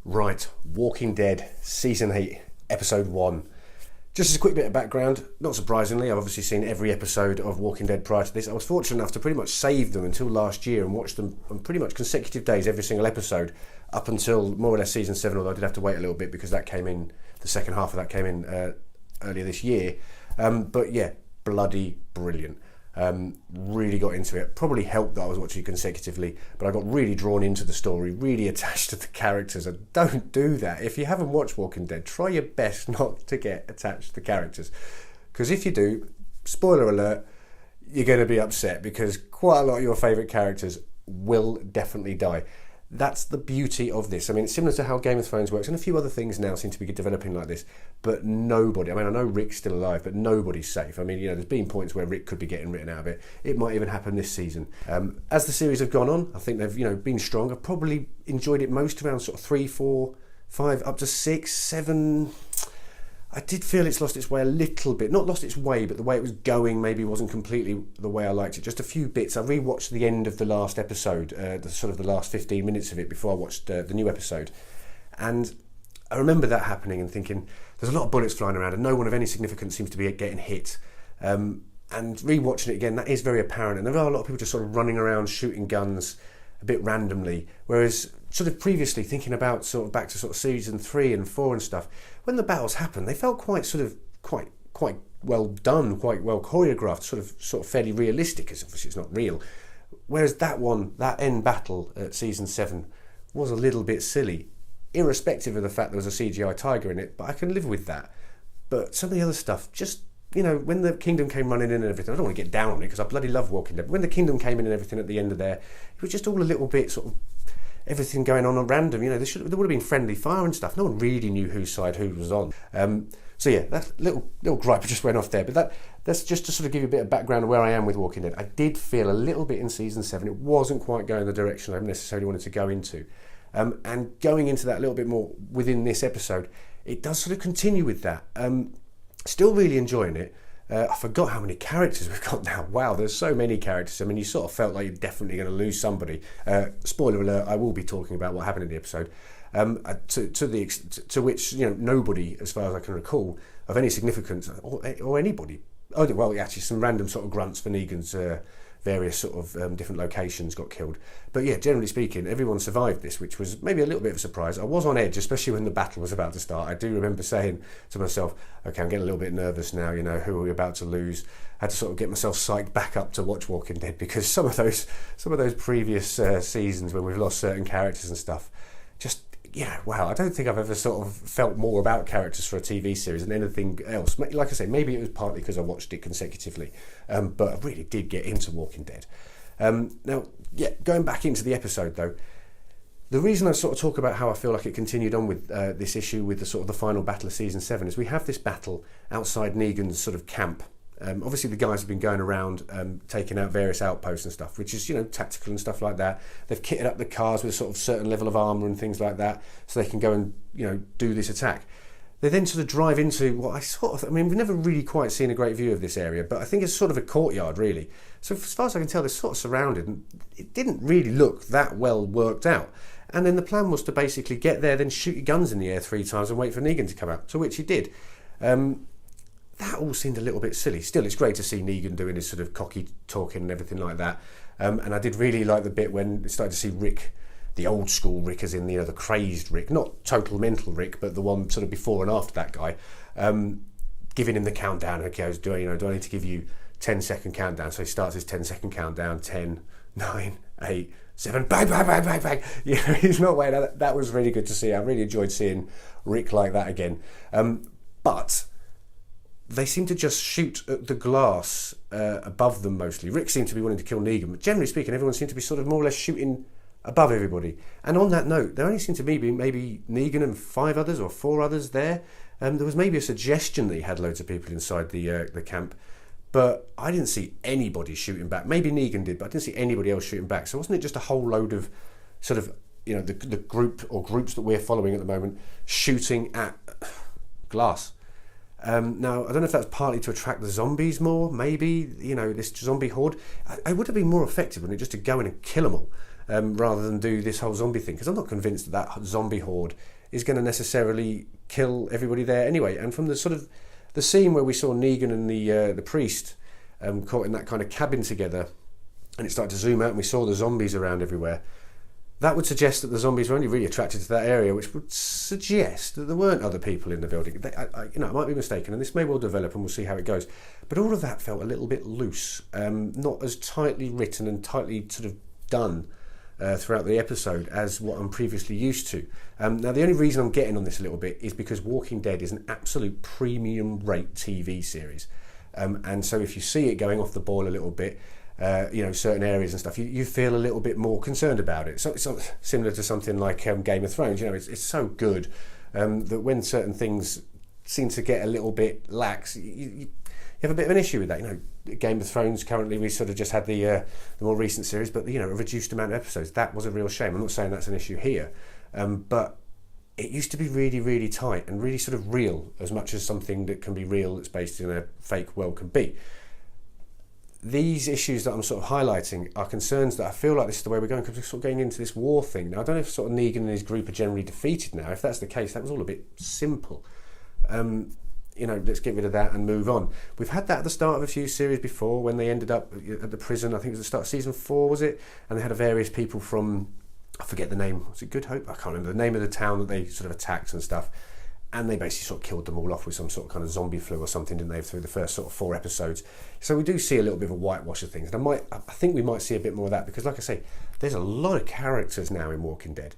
Right, Walking Dead, Season 8, Episode 1. Just as a quick bit of background, not surprisingly, I've obviously seen every episode of Walking Dead prior to this. I was fortunate enough to pretty much save them until last year and watch them on pretty much consecutive days, every single episode, up until more or less Season 7, although I did have to wait a little bit because that came in, the second half of that came in earlier this year. But yeah, bloody brilliant. Really got into it. Probably helped that I was watching it consecutively, but I got really drawn into the story, really attached to the characters. And don't do that. If you haven't watched Walking Dead, try your best not to get attached to the characters, because if you do, spoiler alert, you're going to be upset because quite a lot of your favourite characters will definitely die. That's the beauty of this. I mean, it's similar to how Game of Thrones works, and a few other things now seem to be developing like this, but nobody, I mean, I know Rick's still alive, but nobody's safe. I mean, you know, there's been points where Rick could be getting written out of it. It might even happen this season. As the series have gone on, I think they've, you know, been strong. I've probably enjoyed it most around sort of 3, 4, 5, up to 6, 7... I did feel it's lost its way a little bit. Not lost its way, but the way it was going maybe wasn't completely the way I liked it. Just a few bits. I rewatched the end of the last episode, the last 15 minutes of it before I watched the new episode. And I remember that happening and thinking, there's a lot of bullets flying around and no one of any significance seems to be getting hit. And rewatching it again, that is very apparent. And there are a lot of people just sort of running around shooting guns a bit randomly. Whereas sort of previously thinking about sort of back to sort of season 3 and 4 and stuff, when the battles happened, they felt quite well done, quite well choreographed, sort of fairly realistic, because obviously it's not real. Whereas that end battle at season 7 was a little bit silly, irrespective of the fact there was a CGI tiger in it, but I can live with that. But some of the other stuff, just, you know, when the Kingdom came running in and everything, I don't want to get down on it because I bloody love Walking Dead, but when the Kingdom came in and everything at the end of there, it was just all a little bit sort of everything going on at random. You know, there would have been friendly fire and stuff. No one really knew whose side who was on. So yeah, that little gripe just went off there. But that's just to sort of give you a bit of background of where I am with Walking Dead. I did feel a little bit in season 7 it wasn't quite going the direction I necessarily wanted to go into. And going into that a little bit more within this episode, it does sort of continue with that. Still really enjoying it. I forgot how many characters we've got now. Wow, there's so many characters. I mean, you sort of felt like you're definitely going to lose somebody. Spoiler alert, I will be talking about what happened in the episode. To which, you know, nobody, as far as I can recall, of any significance, or anybody. Oh, well, actually, some random sort of grunts for Negan's various sort of different locations got killed. But yeah, generally speaking, everyone survived this, which was maybe a little bit of a surprise. I was on edge, especially when the battle was about to start. I do remember saying to myself, okay, I'm getting a little bit nervous now, you know, who are we about to lose? I had to sort of get myself psyched back up to watch Walking Dead, because some of those previous seasons when we've lost certain characters and stuff, just, yeah, wow, I don't think I've ever sort of felt more about characters for a TV series than anything else. Like I say, maybe it was partly because I watched it consecutively, but I really did get into Walking Dead. Now, yeah, going back into the episode though, the reason I sort of talk about how I feel like it continued on with this issue with the sort of the final battle of season 7 is we have this battle outside Negan's sort of camp. Obviously the guys have been going around taking out various outposts and stuff, which is, you know, tactical and stuff like that. They've kitted up the cars with a sort of certain level of armour and things like that so they can go and, you know, do this attack. They then sort of drive into what I mean, we've never really quite seen a great view of this area, but I think it's sort of a courtyard really. So as far as I can tell, they're sort of surrounded and it didn't really look that well worked out. And then the plan was to basically get there, then shoot your guns in the air 3 times and wait for Negan to come out, to which he did. That all seemed a little bit silly. Still, it's great to see Negan doing his sort of cocky talking and everything like that. And I did really like the bit when we started to see Rick, the old school Rick, as in, you know, the crazed Rick, not total mental Rick, but the one sort of before and after that guy, giving him the countdown. And he goes, do I need to give you 10-second countdown? So he starts his 10-second countdown, 10, 9, 8, 7, bang, bang, bang, bang, bang. You know, he's not waiting. That was really good to see. I really enjoyed seeing Rick like that again. But they seem to just shoot at the glass above them mostly. Rick seemed to be wanting to kill Negan, but generally speaking, everyone seemed to be sort of more or less shooting above everybody. And on that note, there only seemed to be maybe Negan and 5 others or 4 others there. There was maybe a suggestion that he had loads of people inside the camp, but I didn't see anybody shooting back. Maybe Negan did, but I didn't see anybody else shooting back. So wasn't it just a whole load of sort of, you know, the group or groups that we're following at the moment shooting at glass? Now, I don't know if that's partly to attract the zombies more, maybe, you know, this zombie horde. It would have been more effective, wouldn't it, just to go in and kill them all. rather than do this whole zombie thing, because I'm not convinced that zombie horde is going to necessarily kill everybody there anyway. And from the sort of the scene where we saw Negan and the priest caught in that kind of cabin together, and it started to zoom out and we saw the zombies around everywhere, that would suggest that the zombies were only really attracted to that area, which would suggest that there weren't other people in the building. I might be mistaken, and this may well develop, and we'll see how it goes. But all of that felt a little bit loose, not as tightly written and tightly sort of done throughout the episode as what I'm previously used to. Now, the only reason I'm getting on this a little bit is because Walking Dead is an absolute premium rate TV series. And so if you see it going off the boil a little bit, certain areas and stuff, you feel a little bit more concerned about it. So it's similar to something like Game of Thrones. It's so good that when certain things seem to get a little bit lax, you have a bit of an issue with that. Game of Thrones, currently we sort of just had the more recent series, but a reduced amount of episodes. That was a real shame. I'm not saying that's an issue here, but it used to be really, really tight and really sort of real, as much as something that can be real that's based in a fake world can be. These issues that I'm sort of highlighting are concerns that I feel like this is the way we're going, because we're sort of getting into this war thing. Now, I don't know if sort of Negan and his group are generally defeated now. If that's the case, that was all a bit simple. Let's get rid of that and move on. We've had that at the start of a few series before, when they ended up at the prison. I think it was the start of season 4, was it? And they had various people from, I forget the name, was it Good Hope? I can't remember the name of the town that they sort of attacked and stuff. And they basically sort of killed them all off with some sort of kind of zombie flu or something, didn't they, through the first sort of 4 episodes. So we do see a little bit of a whitewash of things. And I think we might see a bit more of that, because, like I say, there's a lot of characters now in Walking Dead.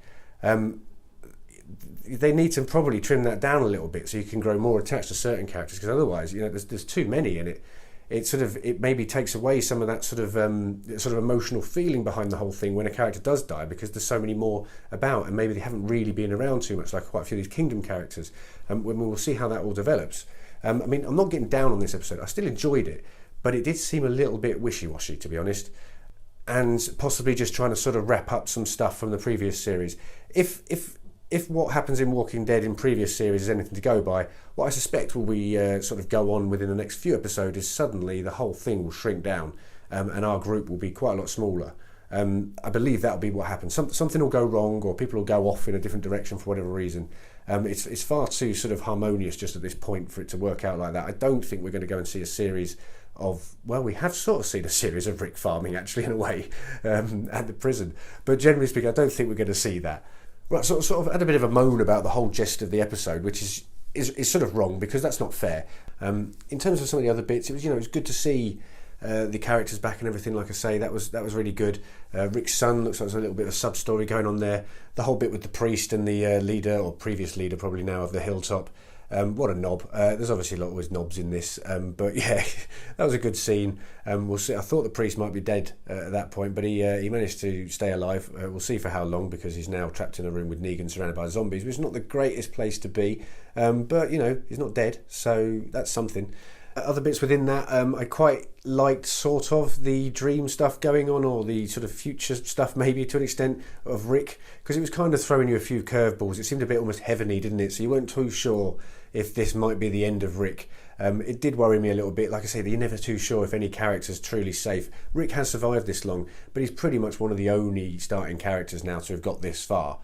They need to probably trim that down a little bit so you can grow more attached to certain characters, because otherwise, there's too many, and it maybe takes away some of that sort of emotional feeling behind the whole thing when a character does die, because there's so many more about, and maybe they haven't really been around too much, like quite a few of these Kingdom characters. When we will see how that all develops. I'm not getting down on this episode. I still enjoyed it, but it did seem a little bit wishy-washy, to be honest, and possibly just trying to sort of wrap up some stuff from the previous series. If what happens in Walking Dead in previous series is anything to go by, what I suspect will be sort of go on within the next few episodes is suddenly the whole thing will shrink down, and our group will be quite a lot smaller. I believe that'll be what happens. Something will go wrong, or people will go off in a different direction for whatever reason. It's far too sort of harmonious just at this point for it to work out like that. I don't think we're going to go and see a series of, well, we have sort of seen a series of Rick farming, actually, in a way, at the prison. But generally speaking, I don't think we're going to see that. Right, sort of had a bit of a moan about the whole gist of the episode, which is sort of wrong, because that's not fair. In terms of some of the other bits, it was good to see the characters back and everything. Like I say, that was really good. Rick's son looks like there's a little bit of a sub story going on there. The whole bit with the priest and the leader, or previous leader probably now, of the Hilltop. What a knob. There's obviously always knobs in this, but yeah, that was a good scene. We'll see. I thought the priest might be dead at that point, but he managed to stay alive. We'll see for how long, because he's now trapped in a room with Negan surrounded by zombies, which is not the greatest place to be, but he's not dead, so that's something. Other bits within that, I quite liked sort of the dream stuff going on, or the sort of future stuff maybe to an extent of Rick, because it was kind of throwing you a few curveballs. It seemed a bit almost heavenly, didn't it? So you weren't too sure if this might be the end of Rick. It did worry me a little bit. Like I say, you're never too sure if any character's truly safe. Rick has survived this long, but he's pretty much one of the only starting characters now to have got this far.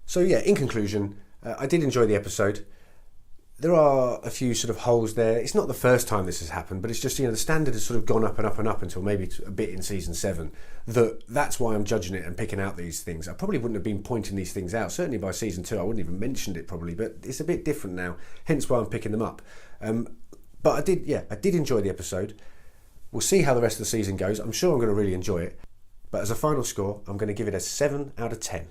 So yeah, in conclusion, I did enjoy the episode. There are a few sort of holes there. It's not the first time this has happened, but it's just, the standard has sort of gone up and up and up until maybe a bit in season 7. That's why I'm judging it and picking out these things. I probably wouldn't have been pointing these things out. Certainly by season 2, I wouldn't even mentioned it probably, but it's a bit different now. Hence why I'm picking them up. But I did enjoy the episode. We'll see how the rest of the season goes. I'm sure I'm going to really enjoy it. But as a final score, I'm going to give it a 7 out of 10.